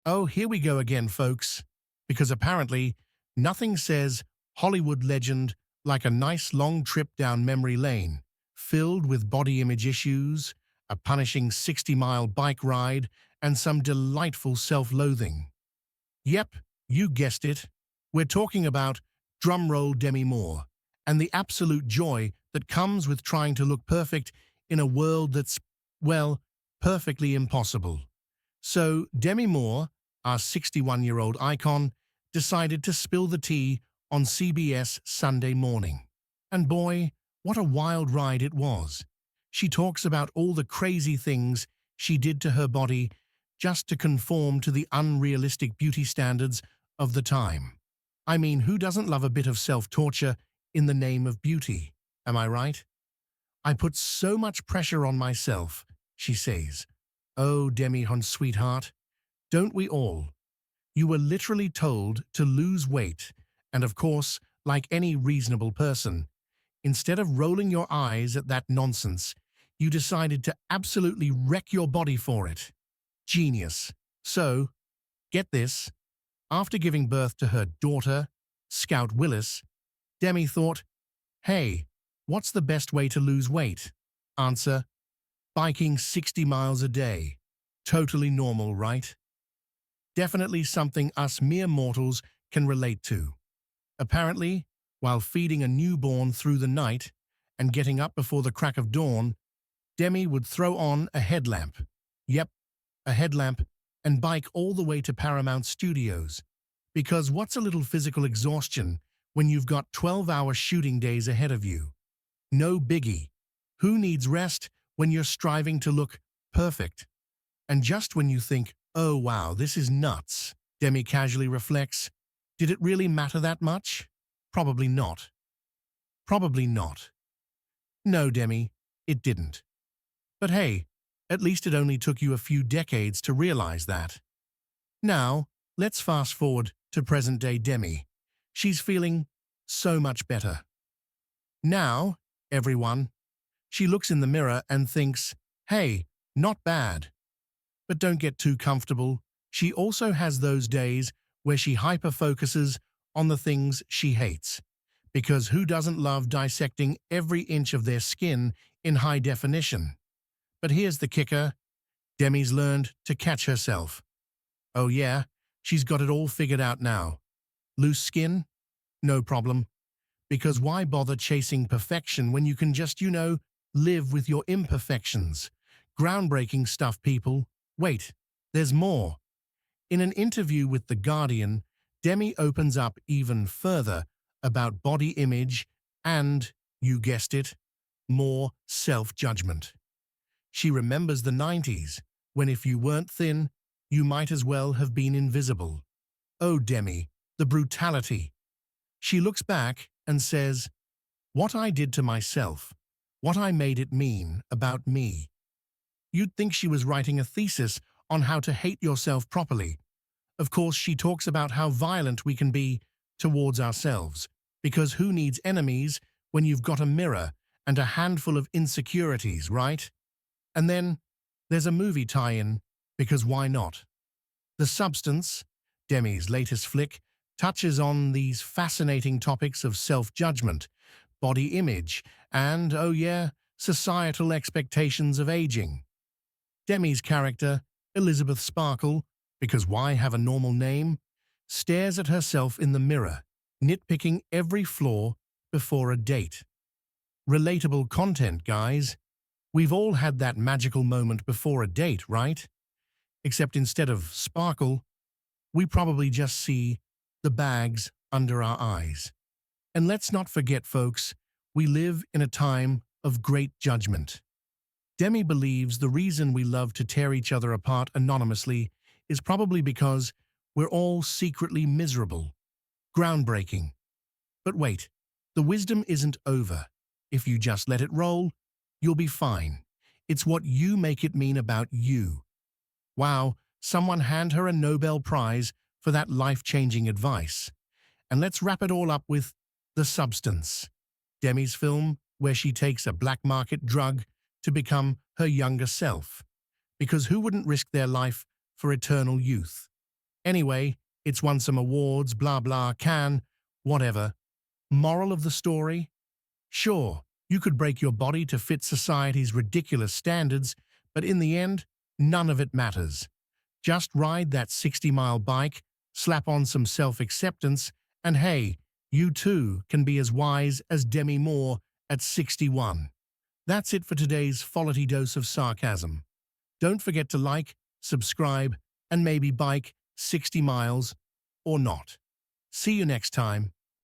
Oh, here we go again, folks. Because apparently, nothing says Hollywood legend like a nice long trip down memory lane, filled with body image issues, a punishing 60-mile bike ride, and some delightful self-loathing. Yep, you guessed it. We're talking about drumroll Demi Moore and the absolute joy that comes with trying to look perfect in a world that's, well, perfectly impossible. So Demi Moore, our 61-year-old icon, decided to spill the tea on CBS Sunday morning. And boy, what a wild ride it was. She talks about all the crazy things she did to her body just to conform to the unrealistic beauty standards of the time. I mean, who doesn't love a bit of self-torture in the name of beauty? Am I right? I put so much pressure on myself, she says. Oh, Demi Hunt, sweetheart, don't we all? You were literally told to lose weight, and of course, like any reasonable person, instead of rolling your eyes at that nonsense, you decided to absolutely wreck your body for it. Genius. So, get this, after giving birth to her daughter, Scout Willis, Demi thought, hey, what's the best way to lose weight? Answer, biking 60 miles a day. Totally normal, right? Definitely something us mere mortals can relate to. Apparently, while feeding a newborn through the night and getting up before the crack of dawn, Demi would throw on a headlamp. Yep, a headlamp, and bike all the way to Paramount Studios. Because what's a little physical exhaustion when you've got 12-hour shooting days ahead of you? No biggie. Who needs rest when you're striving to look perfect? And just when you think, oh wow, this is nuts, Demi casually reflects, did it really matter that much? Probably not. Probably not. No, Demi, it didn't. But hey, at least it only took you a few decades to realize that. Now, let's fast forward to present-day Demi. She's feeling so much better. Now, everyone, she looks in the mirror and thinks, hey, not bad. But don't get too comfortable. She also has those days where she hyper-focuses on the things she hates. Because who doesn't love dissecting every inch of their skin in high definition? But here's the kicker. Demi's learned to catch herself. Oh yeah, she's got it all figured out now. Loose skin? No problem. Because why bother chasing perfection when you can just, live with your imperfections? Groundbreaking stuff, people. Wait, there's more. In an interview with The Guardian, Demi opens up even further about body image and, you guessed it, more self-judgment. She remembers the 90s, when if you weren't thin, you might as well have been invisible. Oh, Demi, the brutality. She looks back and says, what I did to myself, what I made it mean about me. You'd think she was writing a thesis on how to hate yourself properly. Of course, she talks about how violent we can be towards ourselves, because who needs enemies when you've got a mirror and a handful of insecurities, right? And then there's a movie tie-in, because why not? The Substance, Demi's latest flick, touches on these fascinating topics of self-judgment, body image, and, oh yeah, societal expectations of aging. Demi's character, Elizabeth Sparkle, because why have a normal name, stares at herself in the mirror, nitpicking every flaw before a date. Relatable content, guys. We've all had that magical moment before a date, right? Except instead of sparkle, we probably just see the bags under our eyes. And let's not forget, folks, we live in a time of great judgment. Demi believes the reason we love to tear each other apart anonymously is probably because we're all secretly miserable. Groundbreaking. But wait, the wisdom isn't over. If you just let it roll, you'll be fine. It's what you make it mean about you. Wow, someone hand her a Nobel Prize for that life-changing advice. And let's wrap it all up with The Substance, Demi's film where she takes a black market drug to become her younger self. Because who wouldn't risk their life for eternal youth? Anyway, it's won some awards, blah blah, whatever. Moral of the story? Sure, you could break your body to fit society's ridiculous standards, but in the end, none of it matters. Just ride that 60-mile bike, slap on some self-acceptance, and hey, you too can be as wise as Demi Moore at 61. That's it for today's FOLITY dose of sarcasm. Don't forget to like, subscribe, and maybe bike 60 miles or not. See you next time.